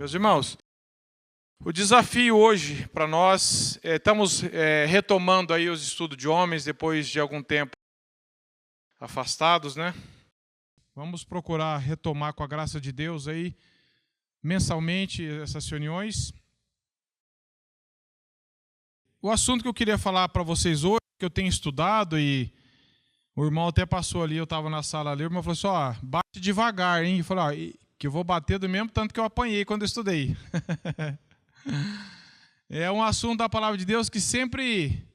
Meus irmãos, o desafio hoje para nós, estamos retomando aí os estudos de homens depois de algum tempo afastados, né? Vamos procurar retomar com a graça de Deus aí mensalmente essas reuniões. O assunto que eu queria falar para vocês hoje, que eu tenho estudado e o irmão até passou ali, eu estava na sala ali, o irmão falou assim, ó, bate devagar, hein? Eu falei, ó, que eu vou bater do mesmo tanto que eu apanhei quando eu estudei. É um assunto da palavra de Deus que sempre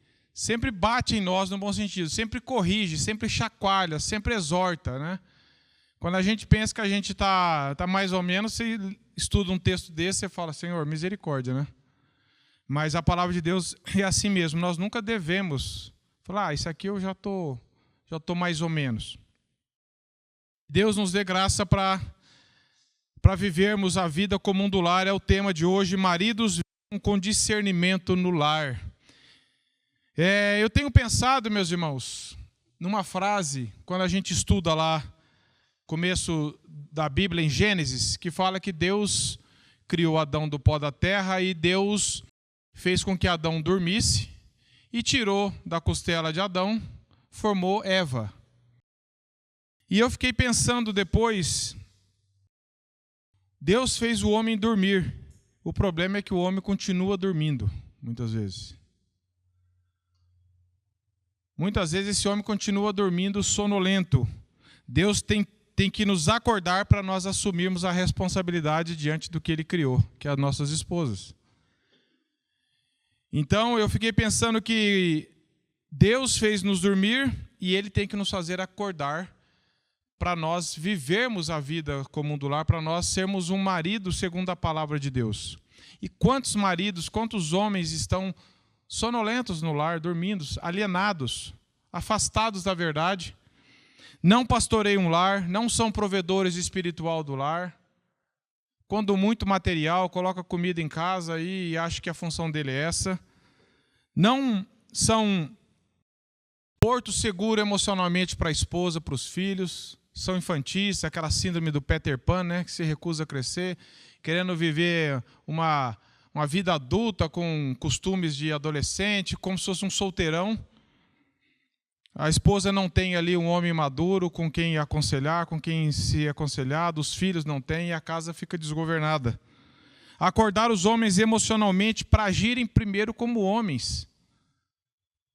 bate em nós no bom sentido, sempre corrige, sempre chacoalha, sempre exorta, né? Quando a gente pensa que a gente tá mais ou menos, você estuda um texto desse, você fala, Senhor, misericórdia, né? Mas a palavra de Deus é assim mesmo, nós nunca devemos falar, isso aqui eu já tô mais ou menos. Deus nos dê graça para vivermos a vida comum do lar, é o tema de hoje, maridos com discernimento no lar. Eu tenho pensado, meus irmãos, numa frase, quando a gente estuda lá, começo da Bíblia em Gênesis, que fala que Deus criou Adão do pó da terra e Deus fez com que Adão dormisse e tirou da costela de Adão, formou Eva. E eu fiquei pensando depois, Deus fez o homem dormir. O problema é que o homem continua dormindo, muitas vezes. Muitas vezes esse homem continua dormindo sonolento. Deus tem que nos acordar para nós assumirmos a responsabilidade diante do que Ele criou, que é as nossas esposas. Então eu fiquei pensando que Deus fez nos dormir e Ele tem que nos fazer acordar para nós vivermos a vida comum do lar, para nós sermos um marido segundo a palavra de Deus. E quantos maridos, quantos homens estão sonolentos no lar, dormindo, alienados, afastados da verdade, não pastoreiam um lar, não são provedores espiritual do lar, quando muito material, coloca comida em casa e acha que a função dele é essa, não são porto seguro emocionalmente para a esposa, para os filhos, são infantis, aquela síndrome do Peter Pan, né, que se recusa a crescer, querendo viver uma vida adulta com costumes de adolescente, como se fosse um solteirão. A esposa não tem ali um homem maduro com quem aconselhar, com quem se aconselhar, os filhos não têm e a casa fica desgovernada. Acordar os homens emocionalmente para agirem primeiro como homens.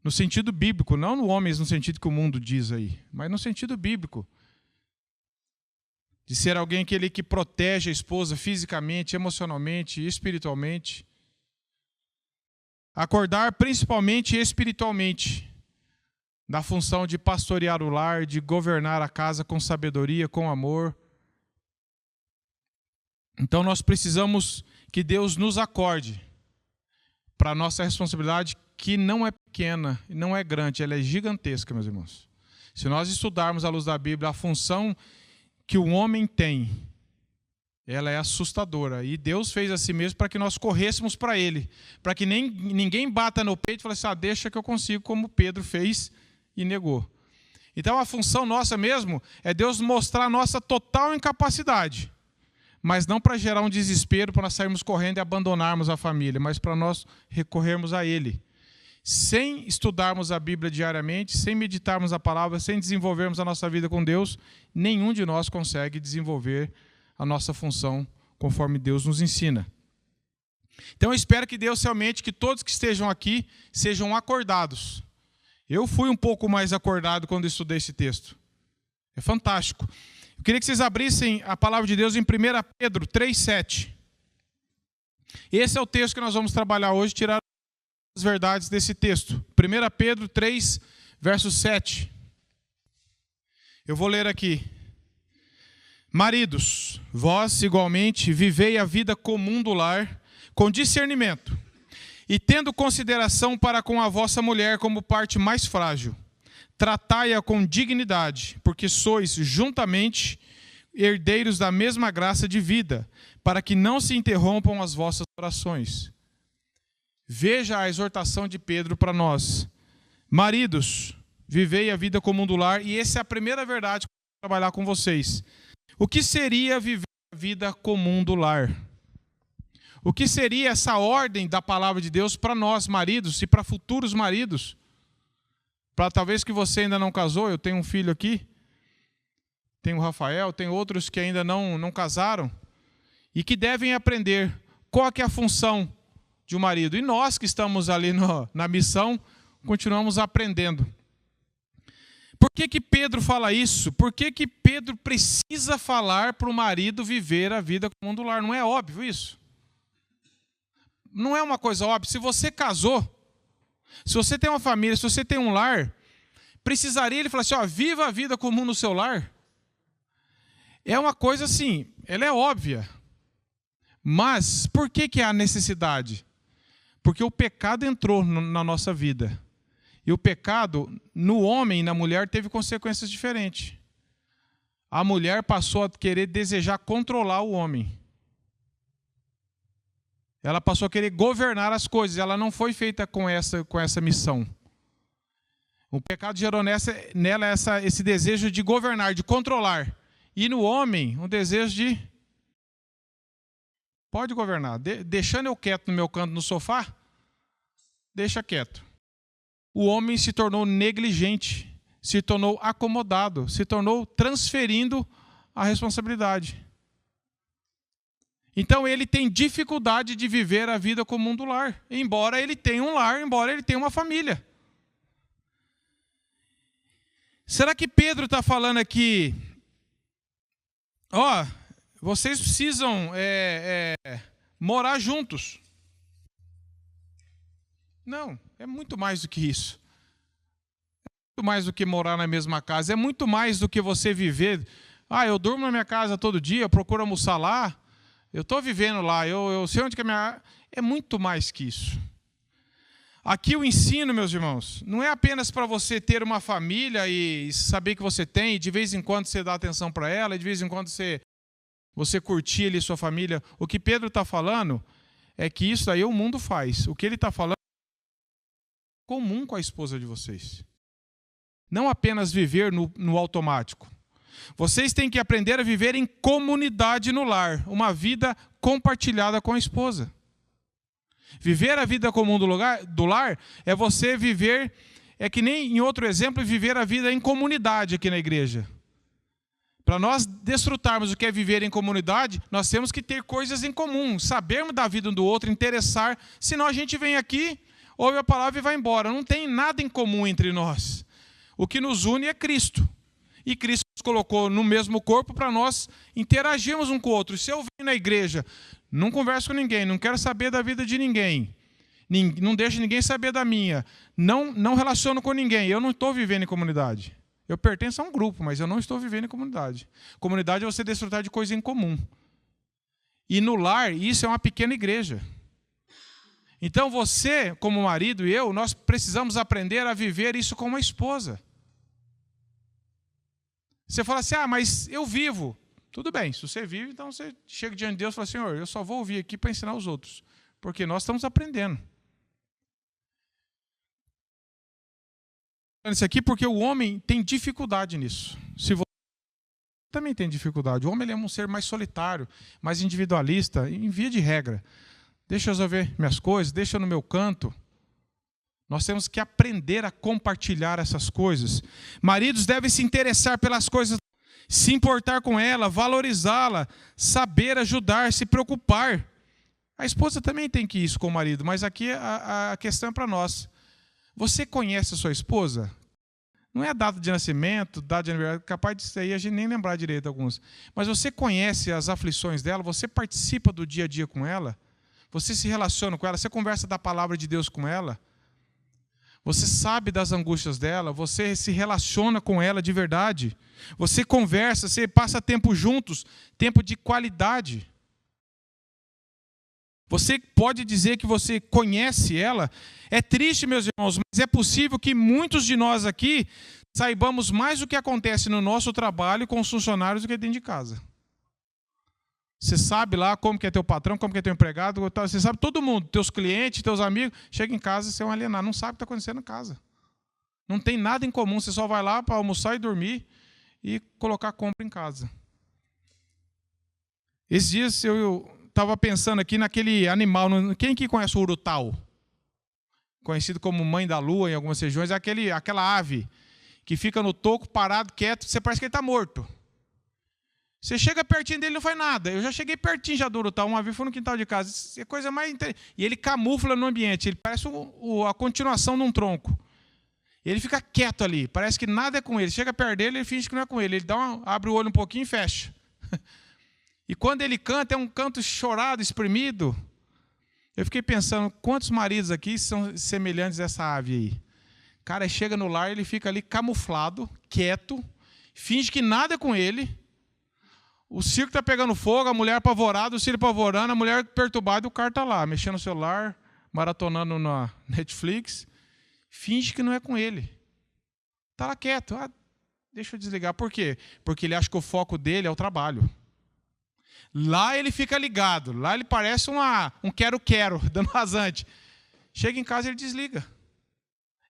No sentido bíblico, não no homens no sentido que o mundo diz aí, mas no sentido bíblico. De ser alguém que protege a esposa fisicamente, emocionalmente, espiritualmente. Acordar principalmente espiritualmente. Da função de pastorear o lar, de governar a casa com sabedoria, com amor. Então nós precisamos que Deus nos acorde para a nossa responsabilidade, que não é pequena, não é grande, ela é gigantesca, meus irmãos. Se nós estudarmos à luz da Bíblia a função que o homem tem, ela é assustadora. E Deus fez assim mesmo para que nós corrêssemos para Ele, para que ninguém bata no peito e fale assim, deixa que eu consigo, como Pedro fez e negou. Então a função nossa mesmo é Deus mostrar a nossa total incapacidade, mas não para gerar um desespero, para nós sairmos correndo e abandonarmos a família, mas para nós recorrermos a Ele. Sem estudarmos a Bíblia diariamente, sem meditarmos a palavra, sem desenvolvermos a nossa vida com Deus, nenhum de nós consegue desenvolver a nossa função conforme Deus nos ensina. Então eu espero que Deus realmente, que todos que estejam aqui, sejam acordados. Eu fui um pouco mais acordado quando estudei esse texto. É fantástico. Eu queria que vocês abrissem a palavra de Deus em 1 Pedro 3,7. Esse é o texto que nós vamos trabalhar hoje, tirar as verdades desse texto. 1 Pedro 3, verso 7. Eu vou ler aqui. Maridos, vós igualmente vivei a vida comum do lar, com discernimento, e tendo consideração para com a vossa mulher como parte mais frágil. Tratai-a com dignidade, porque sois juntamente herdeiros da mesma graça de vida, para que não se interrompam as vossas orações. Veja a exortação de Pedro para nós. Maridos, vivei a vida comum do lar, e essa é a primeira verdade que eu vou trabalhar com vocês. O que seria viver a vida comum do lar? O que seria essa ordem da palavra de Deus para nós, maridos, e para futuros maridos? Para talvez que você ainda não casou, eu tenho um filho aqui, tenho o Rafael, tem outros que ainda não casaram, e que devem aprender qual que é a função de um marido. E nós que estamos ali na missão, continuamos aprendendo. Por que Pedro fala isso? Por que Pedro precisa falar para o marido viver a vida comum do lar? Não é óbvio isso? Não é uma coisa óbvia. Se você casou, se você tem uma família, se você tem um lar, precisaria ele falar assim, viva a vida comum no seu lar? É uma coisa assim, ela é óbvia. Mas por que há necessidade? Porque o pecado entrou na nossa vida. E o pecado, no homem e na mulher, teve consequências diferentes. A mulher passou a querer desejar controlar o homem. Ela passou a querer governar as coisas. Ela não foi feita com essa missão. O pecado gerou nela esse desejo de governar, de controlar. E no homem, um desejo de... Pode governar. Deixando eu quieto no meu canto no sofá, deixa quieto. O homem se tornou negligente, se tornou acomodado, se tornou transferindo a responsabilidade. Então ele tem dificuldade de viver a vida comum do lar, embora ele tenha um lar, embora ele tenha uma família. Será que Pedro está falando aqui, vocês precisam morar juntos? Não, é muito mais do que isso. É muito mais do que morar na mesma casa. É muito mais do que você viver. Eu durmo na minha casa todo dia, eu procuro almoçar lá. Eu estou vivendo lá, eu sei onde que é a minha... É muito mais que isso. Aqui o ensino, meus irmãos, não é apenas para você ter uma família e saber que você tem, e de vez em quando você dá atenção para ela, e de vez em quando você curtir ali sua família. O que Pedro está falando é que isso aí o mundo faz. O que ele está falando é comum com a esposa de vocês. Não apenas viver no automático. Vocês têm que aprender a viver em comunidade no lar, uma vida compartilhada com a esposa. Viver a vida comum do lar é você viver, é que nem em outro exemplo, viver a vida em comunidade aqui na igreja. Para nós desfrutarmos o que é viver em comunidade, nós temos que ter coisas em comum, sabermos da vida um do outro, interessar, senão a gente vem aqui, ouve a palavra e vai embora. Não tem nada em comum entre nós. O que nos une é Cristo. E Cristo nos colocou no mesmo corpo para nós interagirmos um com o outro. Se eu venho na igreja, não converso com ninguém, não quero saber da vida de ninguém, não deixo ninguém saber da minha, não relaciono com ninguém, eu não estou vivendo em comunidade. Eu pertenço a um grupo, mas eu não estou vivendo em comunidade. Comunidade é você desfrutar de coisa em comum. E no lar, isso é uma pequena igreja. Então você, como marido e eu, nós precisamos aprender a viver isso com uma esposa. Você fala assim, mas eu vivo. Tudo bem, se você vive, então você chega diante de Deus e fala, Senhor, eu só vou ouvir aqui para ensinar os outros. Porque nós estamos aprendendo. Isso aqui porque o homem tem dificuldade nisso. Se você também tem dificuldade. O homem ele é um ser mais solitário, mais individualista, em via de regra. Deixa eu resolver minhas coisas, deixa eu no meu canto. Nós temos que aprender a compartilhar essas coisas. Maridos devem se interessar pelas coisas, se importar com ela, valorizá-la, saber ajudar, se preocupar. A esposa também tem que isso com o marido, mas aqui a questão é para nós. Você conhece a sua esposa? Não é a data de nascimento, data de aniversário, capaz disso aí a gente nem lembrar direito alguns. Mas você conhece as aflições dela, você participa do dia a dia com ela, você se relaciona com ela, você conversa da palavra de Deus com ela. Você sabe das angústias dela, você se relaciona com ela de verdade. Você conversa, você passa tempo juntos, tempo de qualidade. Você pode dizer que você conhece ela. É triste, meus irmãos, mas é possível que muitos de nós aqui saibamos mais o que acontece no nosso trabalho com os funcionários do que dentro de casa. Você sabe lá como que é teu patrão, como que é teu empregado, você sabe todo mundo, teus clientes, teus amigos. Chega em casa, você é um alienado, não sabe o que está acontecendo em casa. Não tem nada em comum, você só vai lá para almoçar e dormir e colocar a compra em casa. Esses dias eu estava pensando aqui naquele animal. Quem que conhece o urutau? Conhecido como mãe da lua em algumas regiões. É aquela ave que fica no toco, parado, quieto. Você parece que ele está morto. Você chega pertinho dele e não faz nada. Eu já cheguei pertinho já do urutau. Uma vez foi no quintal de casa. Isso é coisa mais interessante. E ele camufla no ambiente. Ele parece a continuação de um tronco. Ele fica quieto ali. Parece que nada é com ele. Chega perto dele, ele finge que não é com ele. Ele abre o olho um pouquinho e fecha. E quando ele canta, é um canto chorado, exprimido. Eu fiquei pensando, quantos maridos aqui são semelhantes a essa ave aí? O cara chega no lar, ele fica ali camuflado, quieto, finge que nada é com ele. O circo está pegando fogo, a mulher apavorada, o filho apavorando, a mulher perturbada e o cara está lá, mexendo no celular, maratonando na Netflix. Finge que não é com ele. Está lá quieto. Deixa eu desligar. Por quê? Porque ele acha que o foco dele é o trabalho. Lá ele fica ligado. Lá ele parece um quero-quero, dando rasante. Chega em casa e ele desliga.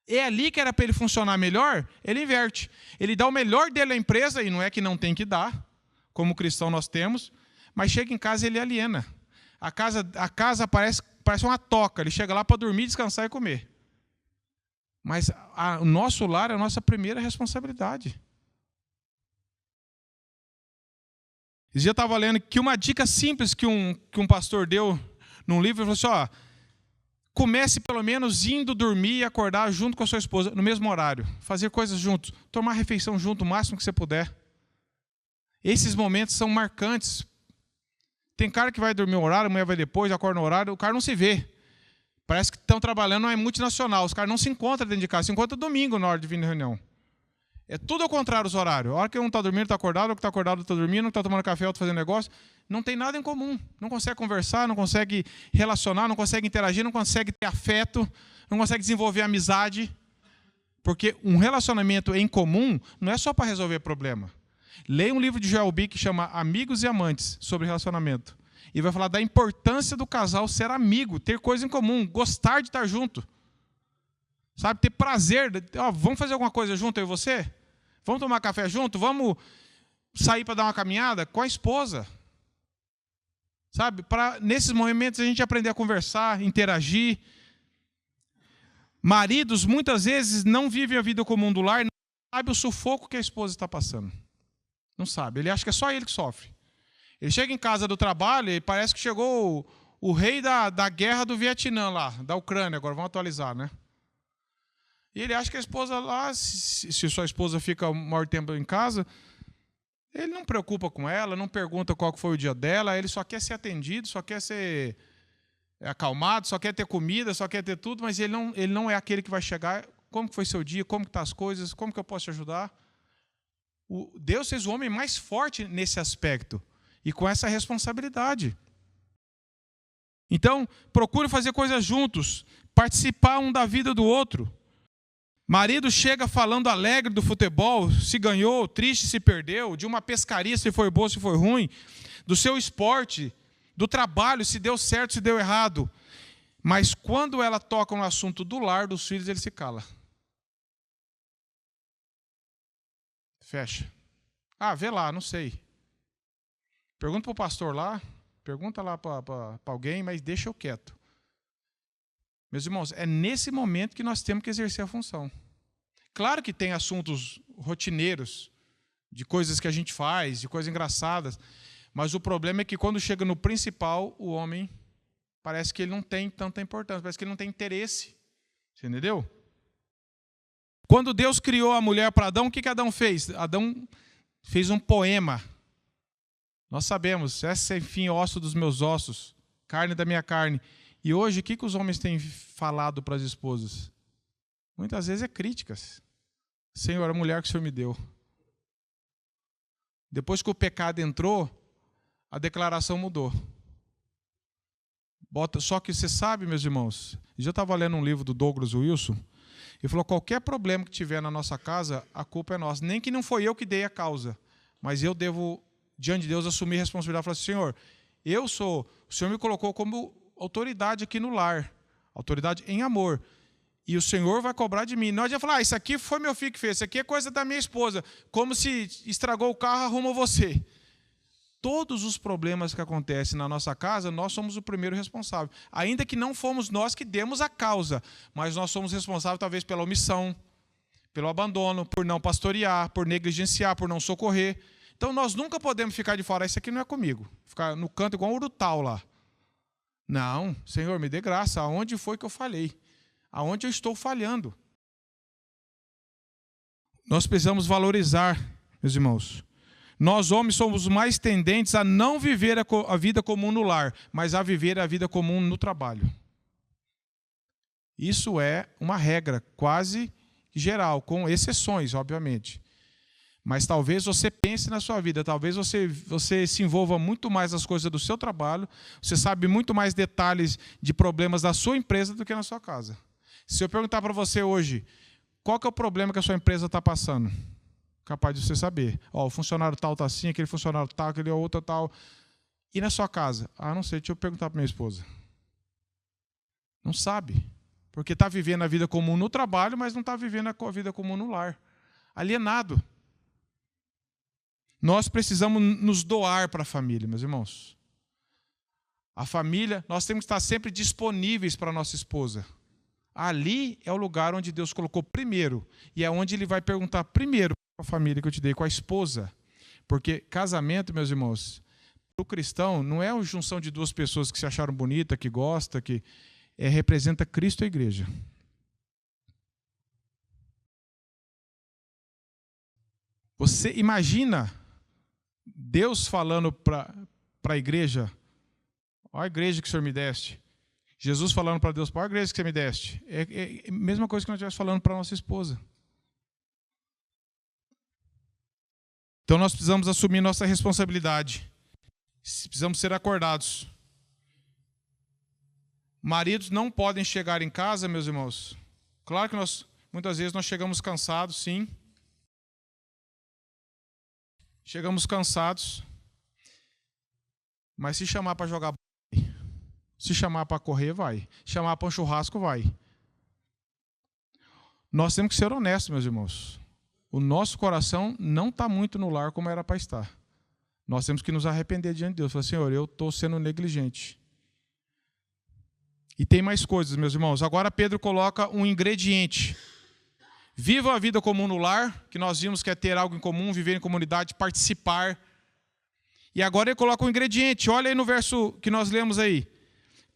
É ali que era para ele funcionar melhor, ele inverte. Ele dá o melhor dele à empresa, e não é que não tem que dar, como cristão nós temos, mas chega em casa e ele aliena. A casa parece uma toca. Ele chega lá para dormir, descansar e comer. Mas o nosso lar é a nossa primeira responsabilidade. Esse dia eu estava lendo que uma dica simples que um pastor deu num livro, ele falou assim, comece pelo menos indo dormir e acordar junto com a sua esposa, no mesmo horário. Fazer coisas juntos, tomar refeição junto o máximo que você puder. Esses momentos são marcantes. Tem cara que vai dormir um horário, a mulher vai depois, acorda no horário, o cara não se vê. Parece que estão trabalhando em multinacional. Os caras não se encontram dentro de casa, se encontram domingo na hora de vir na reunião. É tudo ao contrário os horários. A hora que um está dormindo, está acordado, o que está acordado está dormindo, o que está tomando café, outro fazendo negócio. Não tem nada em comum. Não consegue conversar, não consegue relacionar, não consegue interagir, não consegue ter afeto, não consegue desenvolver amizade. Porque um relacionamento em comum não é só para resolver problema. Leia um livro de Joel B que chama Amigos e Amantes, sobre relacionamento. E vai falar da importância do casal ser amigo, ter coisa em comum, gostar de estar junto. Sabe, ter prazer. Vamos fazer alguma coisa junto, eu e você? Vamos tomar café junto? Vamos sair para dar uma caminhada com a esposa? Sabe, para nesses momentos a gente aprender a conversar, interagir. Maridos, muitas vezes, não vivem a vida comum do lar, não sabe o sufoco que a esposa está passando. Não sabe, ele acha que é só ele que sofre. Ele chega em casa do trabalho e parece que chegou o rei da guerra do Vietnã lá, da Ucrânia, agora vamos atualizar, né? E ele acha que a esposa lá, se sua esposa fica o maior tempo em casa, ele não preocupa com ela, não pergunta qual foi o dia dela, ele só quer ser atendido, só quer ser acalmado, só quer ter comida, só quer ter tudo, mas ele não é aquele que vai chegar, como que foi seu dia, como que estão as coisas, como que eu posso te ajudar? Deus fez o homem mais forte nesse aspecto e com essa responsabilidade. Então, procure fazer coisas juntos, participar um da vida do outro. Marido chega falando alegre do futebol, se ganhou, triste se perdeu, de uma pescaria se foi boa, se foi ruim, do seu esporte, do trabalho, se deu certo, se deu errado. Mas quando ela toca no assunto do lar, dos filhos, ele se cala. Fecha. Vê lá, não sei. Pergunta para o pastor lá, pergunta lá para alguém, mas deixa eu quieto. Meus irmãos, é nesse momento que nós temos que exercer a função. Claro que tem assuntos rotineiros, de coisas que a gente faz, de coisas engraçadas, mas o problema é que quando chega no principal, o homem parece que ele não tem tanta importância, parece que ele não tem interesse. Você entendeu? Quando Deus criou a mulher para Adão, o que Adão fez? Adão fez um poema. Nós sabemos, essa é, enfim, osso dos meus ossos, carne da minha carne. E hoje, o que os homens têm falado para as esposas? Muitas vezes é críticas. Senhor, a mulher que o Senhor me deu. Depois que o pecado entrou, a declaração mudou. Só que você sabe, meus irmãos, eu já estava lendo um livro do Douglas Wilson, ele falou, qualquer problema que tiver na nossa casa, a culpa é nossa. Nem que não foi eu que dei a causa, mas eu devo, diante de Deus, assumir a responsabilidade. Falar assim, Senhor, o Senhor me colocou como autoridade aqui no lar, autoridade em amor, e o Senhor vai cobrar de mim. Não adianta falar, isso aqui foi meu filho que fez, isso aqui é coisa da minha esposa, como se estragou o carro, arruma você. todos os problemas que acontecem na nossa casa, nós somos o primeiro responsável. Ainda que não fomos nós que demos a causa, mas nós somos responsáveis talvez pela omissão, pelo abandono, por não pastorear, por negligenciar, por não socorrer. Então nós nunca podemos ficar de fora, isso aqui não é comigo. Ficar no canto igual um urutau lá. Não, Senhor, me dê graça. Aonde foi que eu falhei? Aonde eu estou falhando? Nós precisamos valorizar, meus irmãos. Nós, homens, somos mais tendentes a não viver a vida comum no lar, mas a viver a vida comum no trabalho. Isso é uma regra quase geral, com exceções, obviamente. Mas talvez você pense na sua vida, talvez você se envolva muito mais nas coisas do seu trabalho, você sabe muito mais detalhes de problemas da sua empresa do que na sua casa. Se eu perguntar para você hoje, qual que é o problema que a sua empresa está passando? Capaz de você saber. O funcionário tal está assim, aquele funcionário tal, aquele outro tal. E na sua casa? Não sei, deixa eu perguntar para minha esposa. Não sabe. Porque está vivendo a vida comum no trabalho, mas não está vivendo a vida comum no lar. Alienado. Nós precisamos nos doar para a família, meus irmãos. A família, nós temos que estar sempre disponíveis para a nossa esposa. Ali é o lugar onde Deus colocou primeiro. E é onde Ele vai perguntar primeiro para a família que eu te dei, com a esposa. Porque casamento, meus irmãos, para o cristão, não é a junção de duas pessoas que se acharam bonita, que gosta, que representa Cristo e a igreja. Você imagina Deus falando para a igreja, olha a igreja que o Senhor me deste. Jesus falando para Deus, olha a igreja que você me deste. É a mesma coisa que nós estivemos falando para a nossa esposa. Então nós precisamos assumir nossa responsabilidade. Precisamos ser acordados. Maridos não podem chegar em casa, meus irmãos. Claro que muitas vezes nós chegamos cansados, sim. Chegamos cansados. Mas se chamar para jogar, vai. Se chamar para correr, vai. Chamar para um churrasco, vai. Nós temos que ser honestos, meus irmãos. O nosso coração não está muito no lar como era para estar. Nós temos que nos arrepender diante de Deus. Falar, Senhor, eu estou sendo negligente. E tem mais coisas, meus irmãos. Agora Pedro coloca um ingrediente. Viva a vida comum no lar, que nós vimos que é ter algo em comum, viver em comunidade, participar. E agora ele coloca um ingrediente. Olha aí no verso que nós lemos aí.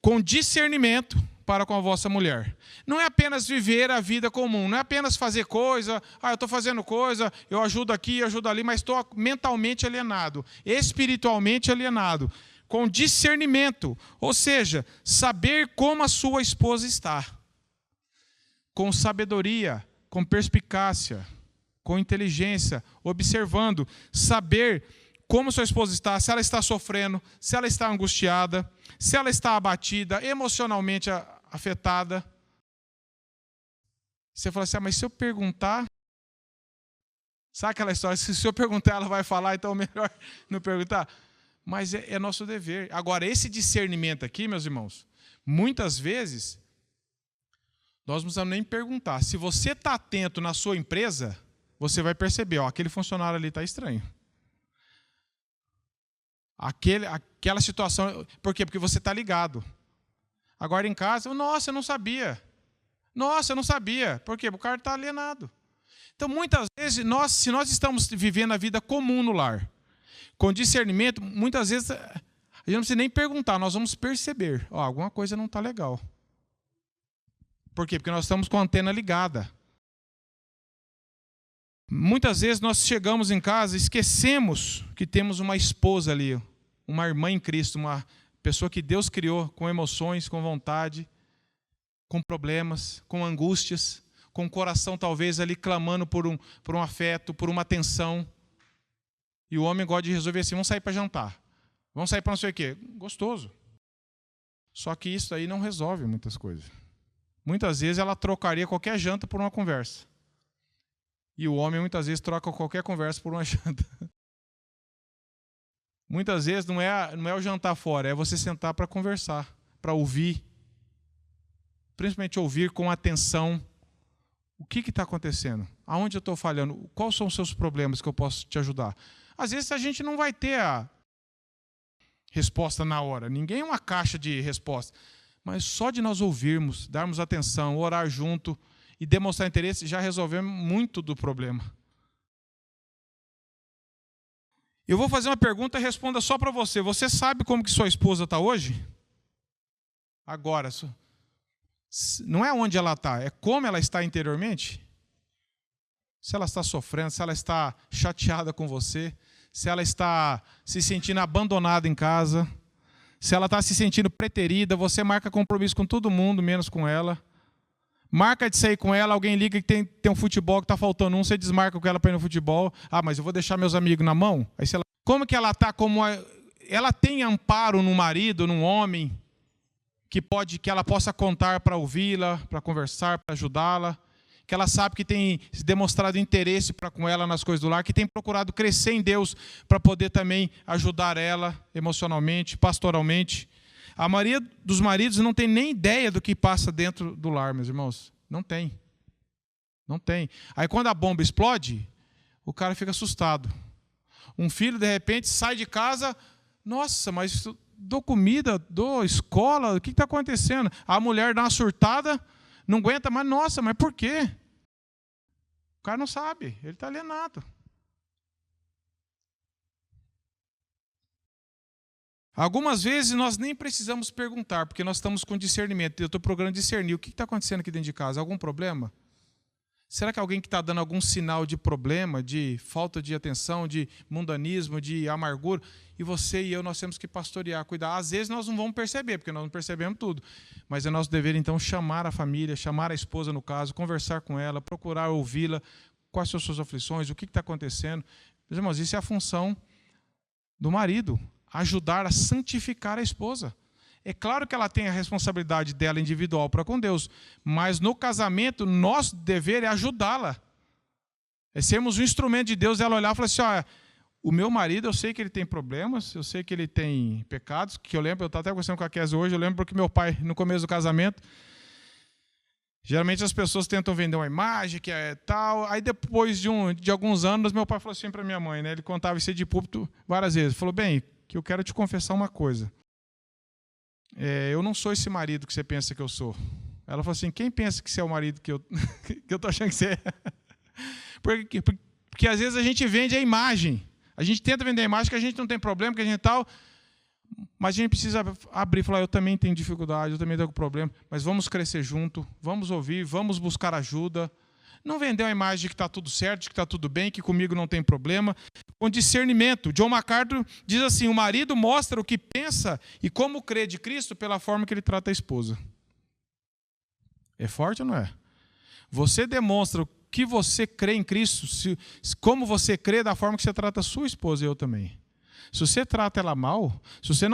Com discernimento para com a vossa mulher. Não é apenas viver a vida comum, não é apenas fazer coisa, eu estou fazendo coisa, eu ajudo aqui, eu ajudo ali, mas estou mentalmente alienado, espiritualmente alienado. Com discernimento, ou seja, saber como a sua esposa está. Com sabedoria, com perspicácia, com inteligência, observando, saber como sua esposa está, se ela está sofrendo, se ela está angustiada, se ela está abatida, emocionalmente afetada. Você fala assim, mas se eu perguntar... Sabe aquela história, se eu perguntar ela vai falar, então é melhor não perguntar? Mas é nosso dever. Agora, esse discernimento aqui, meus irmãos, muitas vezes, nós não precisamos nem perguntar. Se você está atento na sua empresa, você vai perceber, aquele funcionário ali está estranho. Aquela situação, por quê? Porque você está ligado. Agora em casa, nossa, eu não sabia. Nossa, eu não sabia. Por quê? Porque o cara está alienado. Então, muitas vezes, se nós estamos vivendo a vida comum no lar, com discernimento, muitas vezes, a gente não precisa nem perguntar, nós vamos perceber. Alguma coisa não está legal. Por quê? Porque nós estamos com a antena ligada. Muitas vezes nós chegamos em casa e esquecemos que temos uma esposa ali, uma irmã em Cristo, uma pessoa que Deus criou com emoções, com vontade, com problemas, com angústias, com o coração talvez ali clamando por um afeto, por uma atenção. E o homem gosta de resolver assim, vamos sair para jantar, vamos sair para não sei o quê. Gostoso. Só que isso aí não resolve muitas coisas. Muitas vezes ela trocaria qualquer janta por uma conversa. E o homem muitas vezes troca qualquer conversa por uma janta. Muitas vezes não é o jantar fora, é você sentar para conversar, para ouvir. Principalmente ouvir com atenção. O que está acontecendo? Aonde eu estou falhando? Quais são os seus problemas que eu posso te ajudar? Às vezes a gente não vai ter resposta na hora. Ninguém é uma caixa de resposta. Mas só de nós ouvirmos, darmos atenção, orar junto e demonstrar interesse, já resolvemos muito do problema. Eu vou fazer uma pergunta e responda só para você. Você sabe como que sua esposa está hoje? Agora. Não é onde ela está, é como ela está interiormente. Se ela está sofrendo, se ela está chateada com você, se ela está se sentindo abandonada em casa, se ela está se sentindo preterida, você marca compromisso com todo mundo, menos com ela. Marca de sair com ela, alguém liga que tem um futebol que está faltando um, você desmarca com ela para ir no futebol. Ah, mas eu vou deixar meus amigos na mão? Aí, como que ela está? Ela tem amparo no marido, num homem, que ela possa contar para ouvi-la, para conversar, para ajudá-la, que ela sabe que tem demonstrado interesse para com ela nas coisas do lar, que tem procurado crescer em Deus para poder também ajudar ela emocionalmente, pastoralmente. A maioria dos maridos não tem nem ideia do que passa dentro do lar, meus irmãos. Não tem. Não tem. Aí quando a bomba explode, o cara fica assustado. Um filho, de repente, sai de casa, nossa, mas dou comida, dou escola, o que está acontecendo? A mulher dá uma surtada, não aguenta mais, nossa, mas por quê? O cara não sabe, ele está alienado. Algumas vezes nós nem precisamos perguntar, porque nós estamos com discernimento. Eu estou procurando discernir o que está acontecendo aqui dentro de casa. Algum problema? Será que alguém que está dando algum sinal de problema, de falta de atenção, de mundanismo, de amargura? E você e eu, nós temos que pastorear, cuidar. Às vezes nós não vamos perceber, porque nós não percebemos tudo. Mas é nosso dever, então, chamar a família, chamar a esposa, no caso, conversar com ela, procurar ouvi-la, quais são as suas aflições, o que está acontecendo. Meus irmãos, isso é a função do marido, ajudar a santificar a esposa. É claro que ela tem a responsabilidade dela individual para com Deus, mas no casamento, nosso dever é ajudá-la. É sermos um instrumento de Deus, ela olhar e falar assim, olha, o meu marido, eu sei que ele tem problemas, eu sei que ele tem pecados, que eu lembro, eu estava até conversando com a Kézia hoje, eu lembro porque meu pai, no começo do casamento, geralmente as pessoas tentam vender uma imagem, que é tal, aí depois de alguns anos, meu pai falou assim para minha mãe, né, ele contava isso de púlpito várias vezes, falou, bem, que eu quero te confessar uma coisa. Eu não sou esse marido que você pensa que eu sou. Ela falou assim, quem pensa que você é o marido que eu estou achando que você é? Porque às vezes a gente vende a imagem. A gente tenta vender a imagem que a gente não tem problema, que a gente tal, mas a gente precisa abrir e falar, eu também tenho dificuldade, eu também tenho problema, mas vamos crescer junto, vamos ouvir, vamos buscar ajuda. Não vender a imagem de que está tudo certo, de que está tudo bem, que comigo não tem problema. Com discernimento. John MacArthur diz assim, o marido mostra o que pensa e como crê de Cristo pela forma que ele trata a esposa. É forte ou não é? Você demonstra o que você crê em Cristo, como você crê da forma que você trata a sua esposa e eu também. Se você trata ela mal, se você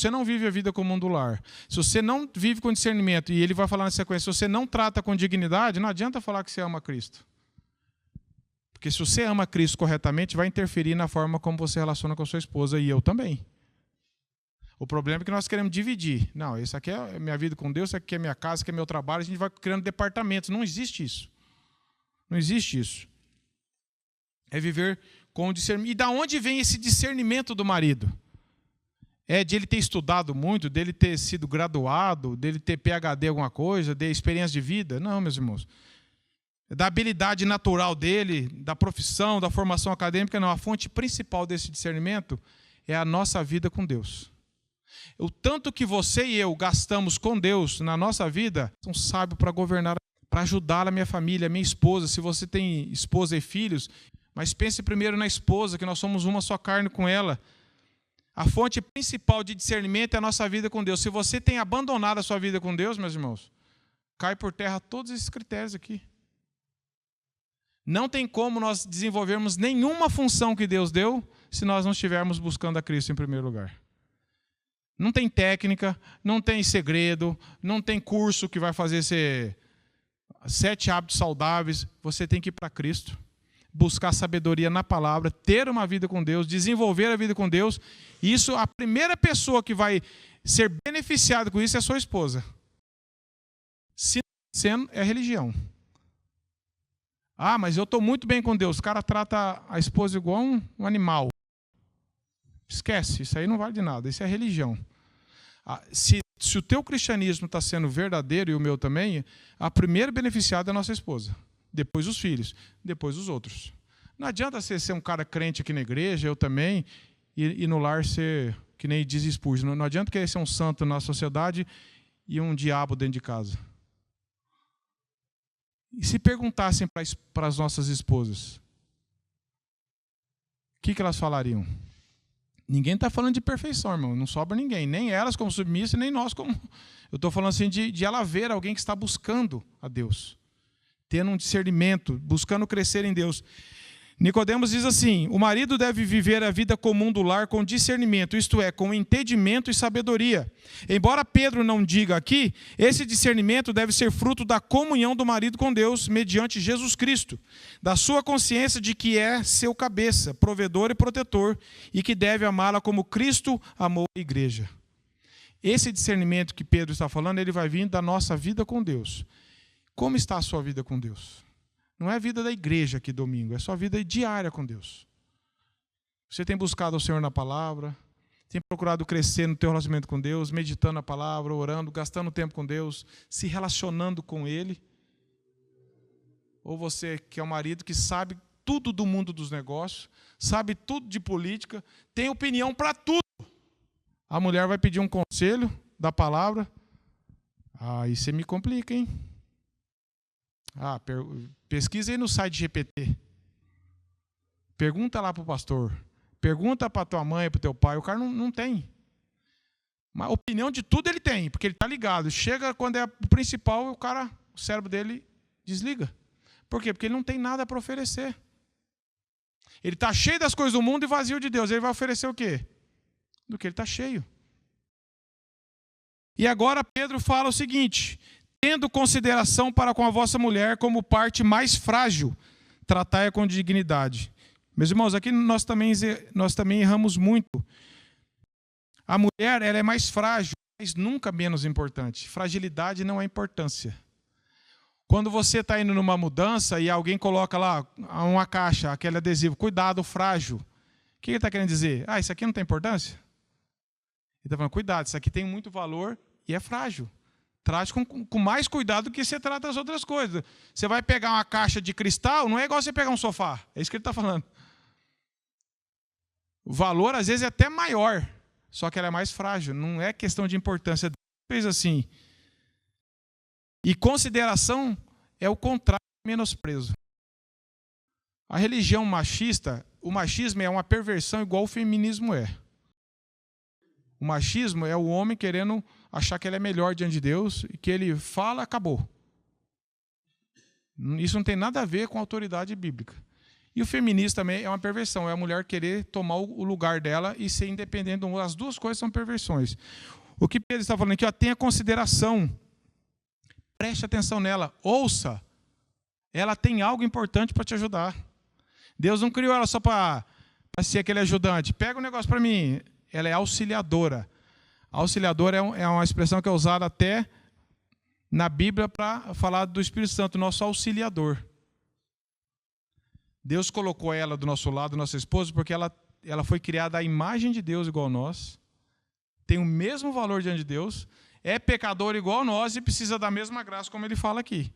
não vive a vida comum do lar, se você não vive com discernimento, e ele vai falar na sequência, se você não trata com dignidade, não adianta falar que você ama Cristo. Porque se você ama Cristo corretamente, vai interferir na forma como você relaciona com a sua esposa e eu também. O problema é que nós queremos dividir. Não, isso aqui é minha vida com Deus, isso aqui é minha casa, isso aqui é meu trabalho, a gente vai criando departamentos. Não existe isso. Não existe isso. É viver com discernimento. E da onde vem esse discernimento do marido? É de ele ter estudado muito, dele ter sido graduado, dele ter PhD em alguma coisa, de experiência de vida? Não, meus irmãos. É da habilidade natural dele, da profissão, da formação acadêmica, não. A fonte principal desse discernimento é a nossa vida com Deus. O tanto que você e eu gastamos com Deus na nossa vida, são sábios para governar, para ajudar a minha família, a minha esposa. Se você tem esposa e filhos, mas pense primeiro na esposa, que nós somos uma só carne com ela. A fonte principal de discernimento é a nossa vida com Deus. Se você tem abandonado a sua vida com Deus, meus irmãos, cai por terra todos esses critérios aqui. Não tem como nós desenvolvermos nenhuma função que Deus deu se nós não estivermos buscando a Cristo em primeiro lugar. Não tem técnica, não tem segredo, não tem curso que vai fazer ser 7 hábitos saudáveis. Você tem que ir para Cristo, buscar sabedoria na palavra, ter uma vida com Deus, desenvolver a vida com Deus. Isso, a primeira pessoa que vai ser beneficiada com isso é a sua esposa. Se não sendo, é religião. Ah, mas eu estou muito bem com Deus. O cara trata a esposa igual um animal. Esquece, isso aí não vale de nada, isso é religião. Se o teu cristianismo está sendo verdadeiro e o meu também, a primeira beneficiada é a nossa esposa, depois os filhos, depois os outros. Não adianta você ser um cara crente aqui na igreja, eu também, e no lar ser, que nem diz Spurgeon, não adianta querer ser um santo na sociedade e um diabo dentro de casa. E se perguntassem para as nossas esposas, o que elas falariam? Ninguém está falando de perfeição, irmão. Não sobra ninguém. Nem elas como submissas, nem nós como... Eu estou falando assim de ela ver alguém que está buscando a Deus. Tendo um discernimento, buscando crescer em Deus. Nicodemos diz assim: o marido deve viver a vida comum do lar com discernimento, isto é, com entendimento e sabedoria. Embora Pedro não diga aqui, esse discernimento deve ser fruto da comunhão do marido com Deus, mediante Jesus Cristo, da sua consciência de que é seu cabeça, provedor e protetor, e que deve amá-la como Cristo amou a igreja. Esse discernimento que Pedro está falando, ele vai vir da nossa vida com Deus. Como está a sua vida com Deus? Não é a vida da igreja aqui domingo, é sua vida diária com Deus. Você tem buscado o Senhor na palavra, tem procurado crescer no teu relacionamento com Deus, meditando a palavra, orando, gastando tempo com Deus, se relacionando com Ele? Ou você que é um marido que sabe tudo do mundo dos negócios, sabe tudo de política, tem opinião para tudo. A mulher vai pedir um conselho da palavra, aí você me complica, hein? Pesquisa aí no site GPT. Pergunta lá para o pastor. Pergunta para tua mãe, para o teu pai. O cara não tem. Mas opinião de tudo ele tem, porque ele está ligado. Chega quando é o principal, o cérebro dele desliga. Por quê? Porque ele não tem nada para oferecer. Ele está cheio das coisas do mundo e vazio de Deus. Ele vai oferecer o quê? Do que ele está cheio. E agora Pedro fala o seguinte: tendo consideração para com a vossa mulher como parte mais frágil, tratai-a com dignidade. Meus irmãos, aqui nós também erramos muito. A mulher, ela é mais frágil, mas nunca menos importante. Fragilidade não é importância. Quando você está indo numa mudança e alguém coloca lá uma caixa, aquele adesivo, cuidado, frágil. O que ele está querendo dizer? Isso aqui não tem importância? Ele está falando, cuidado, isso aqui tem muito valor e é frágil. Trate com mais cuidado do que você trata as outras coisas. Você vai pegar uma caixa de cristal, não é igual você pegar um sofá. É isso que ele está falando. O valor, às vezes, é até maior, só que ela é mais frágil. Não é questão de importância. Deus fez assim. E consideração é o contrário de menosprezo. A religião machista, o machismo é uma perversão igual o feminismo é. O machismo é o homem querendo achar que ele é melhor diante de Deus e que ele fala, acabou. Isso não tem nada a ver com a autoridade bíblica. E o feminismo também é uma perversão, é a mulher querer tomar o lugar dela e ser independente. As duas coisas são perversões. O que Pedro está falando aqui, tenha consideração. Preste atenção nela, ouça. Ela tem algo importante para te ajudar. Deus não criou ela só para ser aquele ajudante. Pega um negócio para mim. Ela é auxiliadora. Auxiliadora é uma expressão que é usada até na Bíblia para falar do Espírito Santo, nosso auxiliador. Deus colocou ela do nosso lado, nossa esposa, porque ela foi criada à imagem de Deus igual a nós, tem o mesmo valor diante de Deus, é pecador igual a nós e precisa da mesma graça, como ele fala aqui.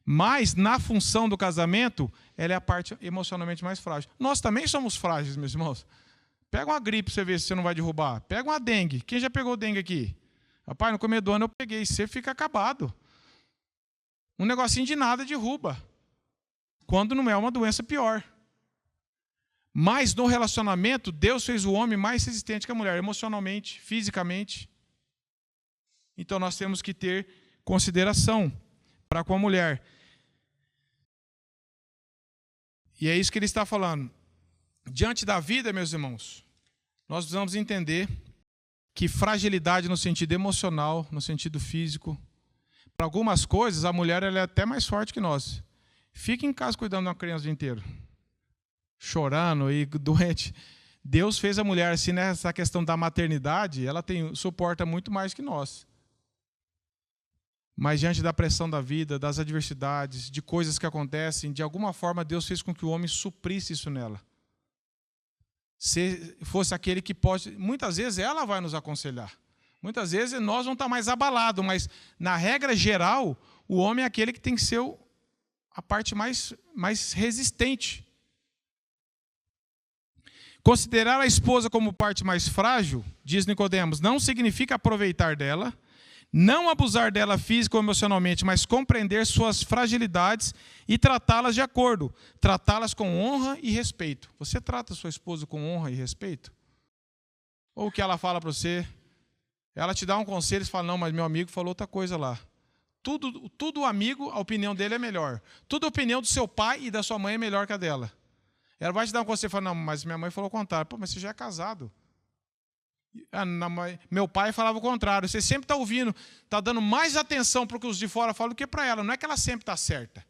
Mas, na função do casamento, ela é a parte emocionalmente mais frágil. Nós também somos frágeis, meus irmãos. Pega uma gripe para você ver se você não vai derrubar. Pega uma dengue. Quem já pegou dengue aqui? Rapaz, no começo do ano eu peguei. Você fica acabado. Um negocinho de nada derruba. Quando não é uma doença pior. Mas no relacionamento, Deus fez o homem mais resistente que a mulher, emocionalmente, fisicamente. Então nós temos que ter consideração para com a mulher. E é isso que ele está falando. Diante da vida, meus irmãos, nós precisamos entender que fragilidade no sentido emocional, no sentido físico, para algumas coisas, a mulher ela é até mais forte que nós. Fica em casa cuidando de uma criança o dia inteiro, chorando e doente. Deus fez a mulher assim, nessa questão da maternidade, ela suporta muito mais que nós. Mas diante da pressão da vida, das adversidades, de coisas que acontecem, de alguma forma Deus fez com que o homem suprisse isso nela. fosse aquele que pode... Muitas vezes ela vai nos aconselhar. Muitas vezes nós vamos estar mais abalados, mas, na regra geral, o homem é aquele que tem que ser a parte mais resistente. Considerar a esposa como parte mais frágil, diz Nicodemos, não significa aproveitar dela, não abusar dela física ou emocionalmente, mas compreender suas fragilidades e tratá-las de acordo, tratá-las com honra e respeito. Você trata sua esposa com honra e respeito? Ou o que ela fala para você, ela te dá um conselho e você fala, não, mas meu amigo falou outra coisa lá. Tudo amigo, a opinião dele é melhor. Tudo a opinião do seu pai e da sua mãe é melhor que a dela. Ela vai te dar um conselho e fala, não, mas minha mãe falou o contrário. Pô, mas você já é casado. Meu pai falava o contrário. Você sempre está ouvindo, está dando mais atenção para o que os de fora falam do que para ela. Não é que ela sempre está certa.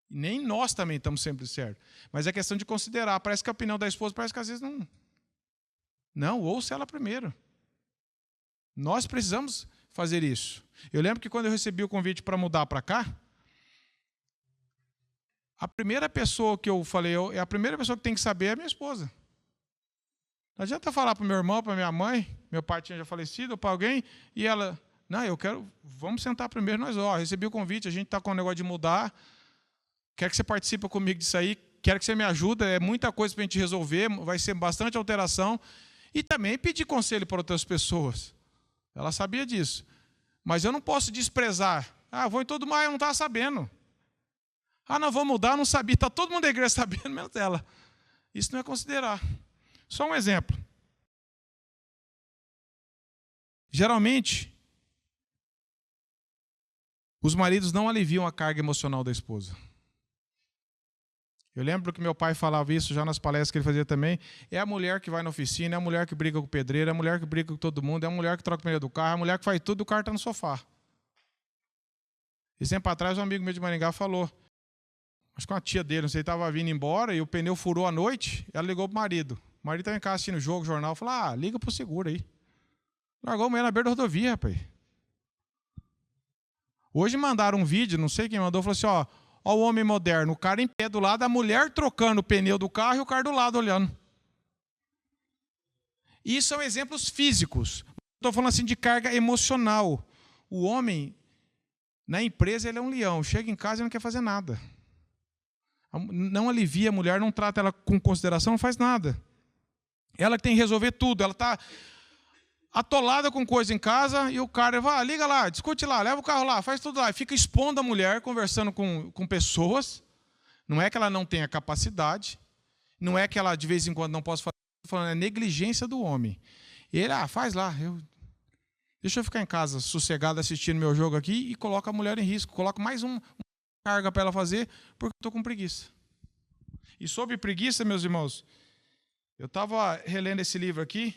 E nem nós também estamos sempre certos. Mas é questão de considerar. Parece que a opinião da esposa, parece que às vezes não. Não, ouça ela primeiro. Nós precisamos fazer isso. Eu lembro que quando eu recebi o convite para mudar para cá, a primeira pessoa que eu falei, a primeira pessoa que tem que saber é a minha esposa. Não adianta falar para o meu irmão, para minha mãe, meu pai tinha já falecido, ou para alguém, e ela, não, vamos sentar primeiro nós, recebi o convite, a gente está com o negócio de mudar, quero que você participe comigo disso aí, quero que você me ajude, é muita coisa para a gente resolver, vai ser bastante alteração, e também pedir conselho para outras pessoas. Ela sabia disso. Mas eu não posso desprezar. Vou em todo mundo, eu não estava sabendo. Não, vou mudar, eu não sabia. Está todo mundo da igreja sabendo, menos dela. Isso não é considerar. Só um exemplo. Geralmente, os maridos não aliviam a carga emocional da esposa. Eu lembro que meu pai falava isso já nas palestras que ele fazia também. É a mulher que vai na oficina, é a mulher que briga com o pedreiro, é a mulher que briga com todo mundo, é a mulher que troca o pneu do carro, é a mulher que faz tudo e o carro está no sofá. Esse tempo atrás, um amigo meu de Maringá falou, acho que uma tia dele, não sei, estava vindo embora e o pneu furou à noite, ela ligou para o marido. O marido estava em casa assistindo o jogo, jornal, falou, liga para o seguro aí. Largou a mulher na beira da rodovia, rapaz. Hoje mandaram um vídeo, não sei quem mandou, falou assim, Olha o homem moderno, o cara em pé do lado, a mulher trocando o pneu do carro e o cara do lado olhando. Isso são exemplos físicos. Estou falando assim de carga emocional. O homem, na empresa, ele é um leão. Chega em casa e não quer fazer nada. Não alivia a mulher, não trata ela com consideração, não faz nada. Ela tem que resolver tudo. Ela está atolada com coisa em casa e o cara vai, liga lá, discute lá, leva o carro lá, faz tudo lá. E fica expondo a mulher, conversando com pessoas. Não é que ela não tenha capacidade, não é que ela de vez em quando não possa fazer, falando, é negligência do homem. E ele, faz lá, deixa eu ficar em casa sossegado assistindo meu jogo aqui e coloca a mulher em risco, coloca mais uma carga para ela fazer porque eu estou com preguiça. E sobre preguiça, meus irmãos, eu estava relendo esse livro aqui,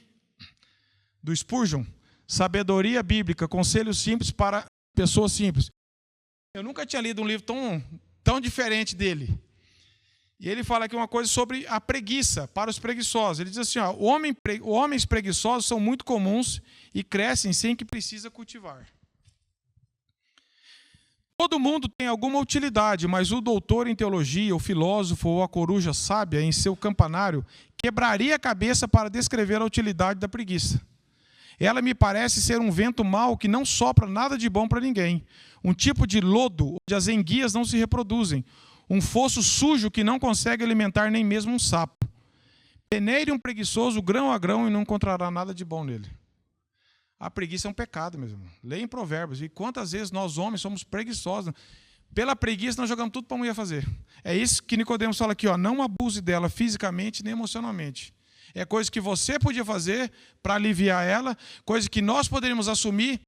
do Spurgeon, Sabedoria Bíblica, Conselhos Simples para Pessoas Simples. Eu nunca tinha lido um livro tão diferente dele. E ele fala aqui uma coisa sobre a preguiça para os preguiçosos. Ele diz assim, homens preguiçosos são muito comuns e crescem sem que precisa cultivar. Todo mundo tem alguma utilidade, mas o doutor em teologia, o filósofo ou a coruja sábia em seu campanário quebraria a cabeça para descrever a utilidade da preguiça. Ela me parece ser um vento mau que não sopra nada de bom para ninguém. Um tipo de lodo onde as enguias não se reproduzem. Um fosso sujo que não consegue alimentar nem mesmo um sapo. Peneire um preguiçoso grão a grão e não encontrará nada de bom nele. A preguiça é um pecado, meu irmão. Leia em Provérbios. E quantas vezes nós homens somos preguiçosos. Pela preguiça nós jogamos tudo para a mulher fazer. É isso que Nicodemos fala aqui, não abuse dela fisicamente nem emocionalmente. É coisa que você podia fazer para aliviar ela, coisa que nós poderíamos assumir,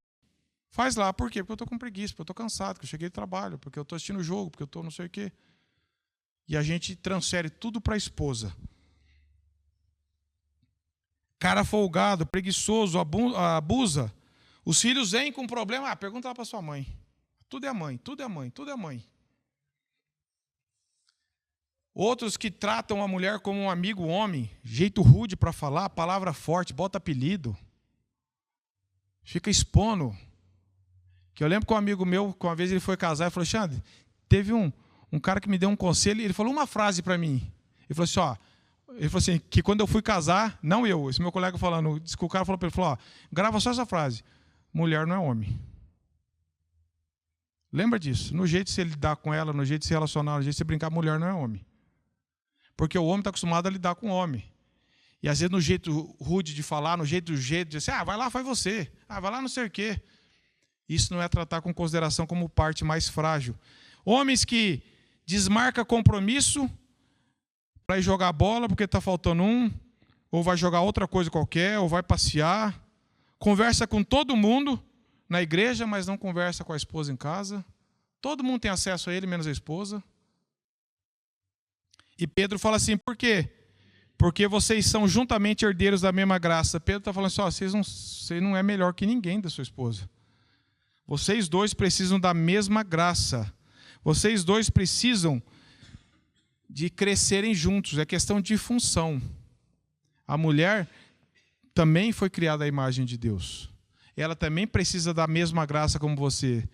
faz lá. Por quê? Porque eu estou com preguiça, porque eu estou cansado, porque eu cheguei do trabalho, porque eu estou assistindo o jogo, porque eu estou não sei o quê. E a gente transfere tudo para a esposa. Cara folgado, preguiçoso, abusa. Os filhos vêm com problema, pergunta lá para sua mãe. Tudo é a mãe, tudo é a mãe, tudo é a mãe. Outros que tratam a mulher como um amigo homem, jeito rude para falar, palavra forte, bota apelido. Fica expondo. Que eu lembro que um amigo meu, que uma vez ele foi casar, e falou, Xande, teve um cara que me deu um conselho, e ele falou uma frase para mim. Ele falou assim, Ele falou assim, que quando eu fui casar, não eu, esse meu colega falando, disse que o cara falou para ele, falou, ó, grava só essa frase, mulher não é homem. Lembra disso, no jeito de se lidar com ela, no jeito de se relacionar, no jeito de se brincar, mulher não é homem. Porque o homem está acostumado a lidar com o homem. E às vezes no jeito rude de falar, no jeito de dizer, vai lá, faz você, vai lá não sei o quê. Isso não é tratar com consideração como parte mais frágil. Homens que desmarcam compromisso para ir jogar bola porque está faltando um, ou vai jogar outra coisa qualquer, ou vai passear, conversa com todo mundo na igreja, mas não conversa com a esposa em casa. Todo mundo tem acesso a ele, menos a esposa. E Pedro fala assim, por quê? Porque vocês são juntamente herdeiros da mesma graça. Pedro está falando assim, você não é melhor que ninguém da sua esposa. Vocês dois precisam da mesma graça. Vocês dois precisam de crescerem juntos. É questão de função. A mulher também foi criada à imagem de Deus. Ela também precisa da mesma graça como você.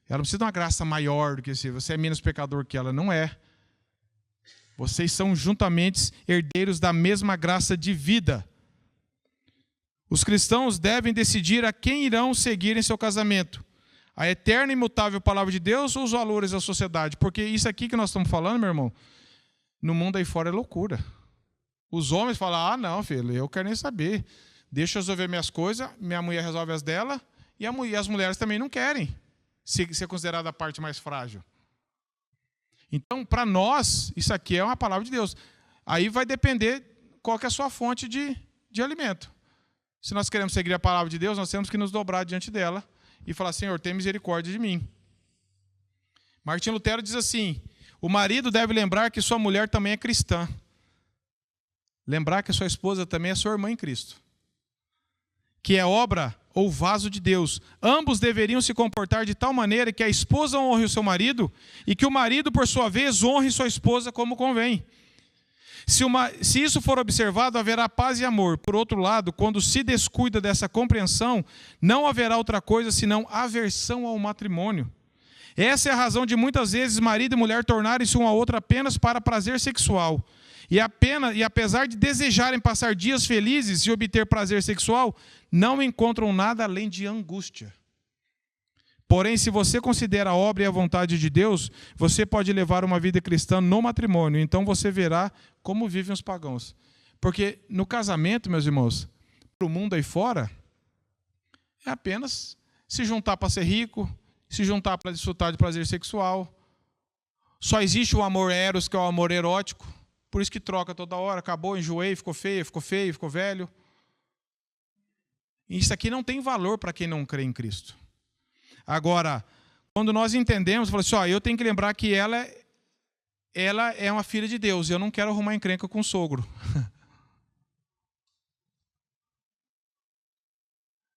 Ela não precisa de uma graça maior do que você é menos pecador que ela. Não é. Vocês são juntamente herdeiros da mesma graça de vida. Os cristãos devem decidir a quem irão seguir em seu casamento. A eterna e imutável palavra de Deus ou os valores da sociedade? Porque isso aqui que nós estamos falando, meu irmão, no mundo aí fora é loucura. Os homens falam, não, filho, eu quero nem saber. Deixa eu resolver minhas coisas, minha mulher resolve as dela, e as mulheres também não querem ser considerada a parte mais frágil. Então, para nós, isso aqui é uma palavra de Deus. Aí vai depender qual que é a sua fonte de alimento. Se nós queremos seguir a palavra de Deus, nós temos que nos dobrar diante dela e falar, Senhor, tem misericórdia de mim. Martim Lutero diz assim, o marido deve lembrar que sua mulher também é cristã. Lembrar que sua esposa também é sua irmã em Cristo. Que é obra ou vaso de Deus. Ambos deveriam se comportar de tal maneira que a esposa honre o seu marido e que o marido, por sua vez, honre sua esposa como convém. Se isso for observado, haverá paz e amor. Por outro lado, quando se descuida dessa compreensão, não haverá outra coisa senão aversão ao matrimônio. Essa é a razão de muitas vezes marido e mulher tornarem-se um ao outro apenas para prazer sexual. E apesar de desejarem passar dias felizes e obter prazer sexual, não encontram nada além de angústia. Porém, se você considera a obra e a vontade de Deus, você pode levar uma vida cristã no matrimônio. Então você verá como vivem os pagãos. Porque no casamento, meus irmãos, para o mundo aí fora, é apenas se juntar para ser rico, se juntar para desfrutar de prazer sexual. Só existe o amor eros, que é o amor erótico. Por isso que troca toda hora. Acabou, enjoei, ficou feio, ficou velho. Isso aqui não tem valor para quem não crê em Cristo. Agora, quando nós entendemos, falamos assim, eu tenho que lembrar que ela é uma filha de Deus, e eu não quero arrumar encrenca com o sogro.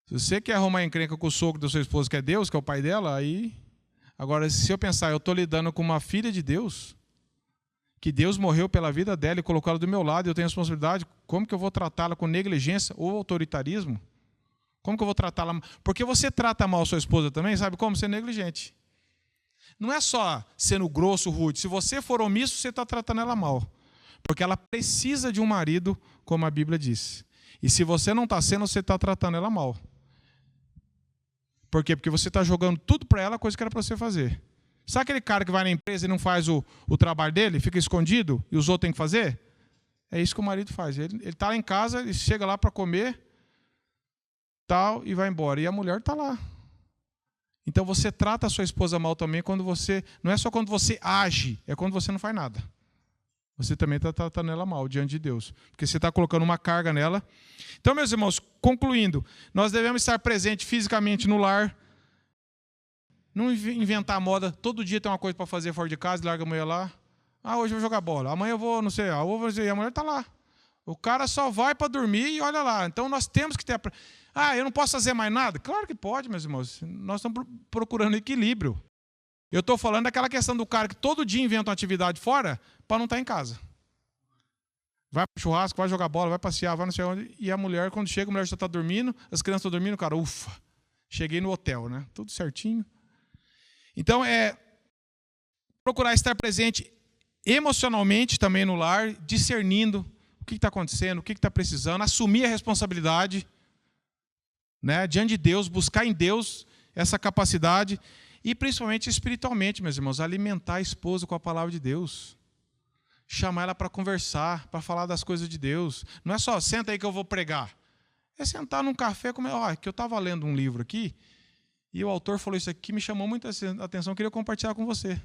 Se você quer arrumar encrenca com o sogro da sua esposa, que é Deus, que é o pai dela, aí... Agora, se eu pensar, eu estou lidando com uma filha de Deus, que Deus morreu pela vida dela e colocou ela do meu lado, e eu tenho responsabilidade, como que eu vou tratá-la com negligência ou autoritarismo? Como que eu vou tratá-la? Porque você trata mal a sua esposa também, sabe como? Ser negligente. Não é só sendo grosso, rude. Se você for omisso, você está tratando ela mal. Porque ela precisa de um marido, como a Bíblia diz. E se você não está sendo, você está tratando ela mal. Por quê? Porque você está jogando tudo para ela, coisa que era para você fazer. Sabe aquele cara que vai na empresa e não faz o trabalho dele, fica escondido, e os outros têm que fazer? É isso que o marido faz. Ele está lá em casa, ele chega lá para comer, tal, e vai embora. E a mulher está lá. Então você trata a sua esposa mal também quando você... Não é só quando você age, é quando você não faz nada. Você também está tratando ela mal diante de Deus. Porque você está colocando uma carga nela. Então, meus irmãos, concluindo, nós devemos estar presentes fisicamente no lar. Não inventar moda. Todo dia tem uma coisa para fazer fora de casa, larga a mulher lá. Hoje eu vou jogar bola. Amanhã eu vou, não sei, e a mulher está lá. O cara só vai para dormir e olha lá. Então nós temos que ter... eu não posso fazer mais nada? Claro que pode, meus irmãos. Nós estamos procurando equilíbrio. Eu estou falando daquela questão do cara que todo dia inventa uma atividade fora para não estar em casa. Vai para o churrasco, vai jogar bola, vai passear, vai não sei onde. E a mulher, quando chega, a mulher já está dormindo, as crianças estão dormindo, cara, ufa, cheguei no hotel, né? Tudo certinho. Então, procurar estar presente emocionalmente também no lar, discernindo o que está acontecendo, o que está precisando, assumir a responsabilidade, né, diante de Deus, buscar em Deus essa capacidade e principalmente espiritualmente, meus irmãos, alimentar a esposa com a palavra de Deus. Chamar ela para conversar, para falar das coisas de Deus. Não é só, senta aí que eu vou pregar. É sentar num café, que eu estava lendo um livro aqui, e o autor falou isso aqui, me chamou muita atenção, queria compartilhar com você.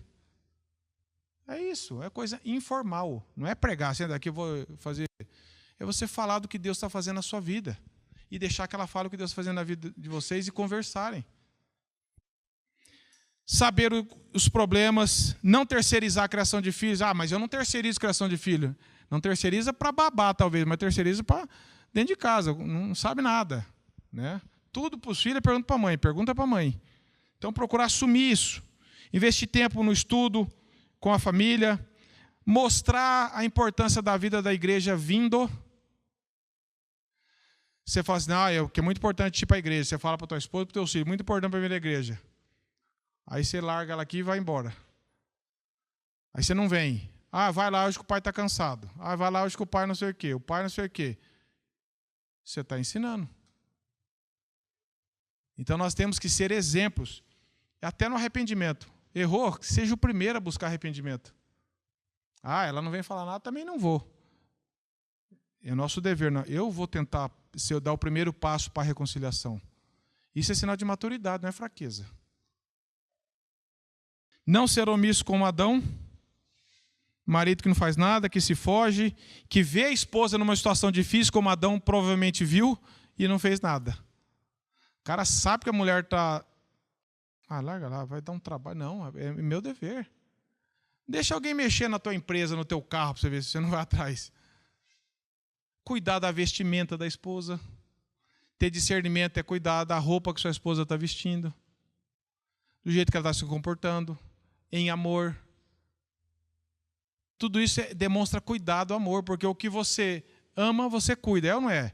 É isso, é coisa informal. Não é pregar, senta aqui eu vou fazer. É você falar do que Deus está fazendo na sua vida. E deixar que ela fale o que Deus está fazendo na vida de vocês e conversarem. Saber os problemas, não terceirizar a criação de filhos. Mas eu não terceirizo a criação de filho. Não terceiriza para babá, talvez, mas terceiriza para dentro de casa. Não sabe nada, né? Tudo para os filhos, pergunta para a mãe. Então, procurar assumir isso. Investir tempo no estudo, com a família. Mostrar a importância da vida da igreja vindo. Você fala assim, que é muito importante ir para a igreja. Você fala para a tua esposa, para o teu filho, muito importante para vir à igreja. Aí você larga ela aqui e vai embora. Aí você não vem. Vai lá hoje que o pai está cansado. Vai lá hoje que o pai não sei o quê. O pai não sei o quê. Você está ensinando. Então nós temos que ser exemplos. Até no arrependimento. Errou, seja o primeiro a buscar arrependimento. Ela não vem falar nada, também não vou. É nosso dever. Não. Eu vou tentar dar o primeiro passo para a reconciliação. Isso é sinal de maturidade, não é fraqueza. Não ser omisso como Adão. Marido que não faz nada, que se foge, que vê a esposa numa situação difícil, como Adão provavelmente viu, e não fez nada. O cara sabe que a mulher está... larga lá, vai dar um trabalho. Não, é meu dever. Deixa alguém mexer na tua empresa, no teu carro, para você ver se você não vai atrás. Cuidar da vestimenta da esposa. Ter discernimento é cuidar da roupa que sua esposa está vestindo. Do jeito que ela está se comportando. Em amor. Tudo isso demonstra cuidado, amor, porque o que você ama, você cuida, é ou não é?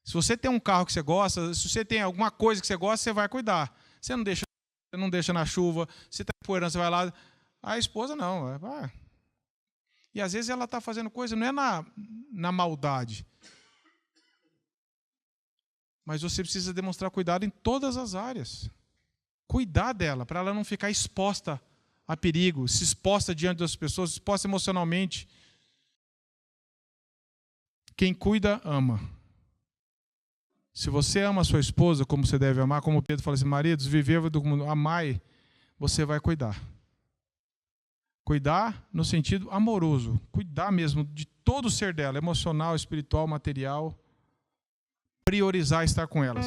Se você tem um carro que você gosta, se você tem alguma coisa que você gosta, você vai cuidar. Você não deixa na chuva, se está empoeirando, você vai lá. A esposa não, vai. E às vezes ela está fazendo coisa, não é na maldade. Mas você precisa demonstrar cuidado em todas as áreas. Cuidar dela, para ela não ficar exposta a perigo, se exposta diante das pessoas, exposta emocionalmente. Quem cuida, ama. Se você ama a sua esposa como você deve amar, como Pedro fala assim, maridos, vivei do mundo, amai, você vai cuidar. Cuidar no sentido amoroso, cuidar mesmo de todo o ser dela, emocional, espiritual, material, priorizar estar com elas.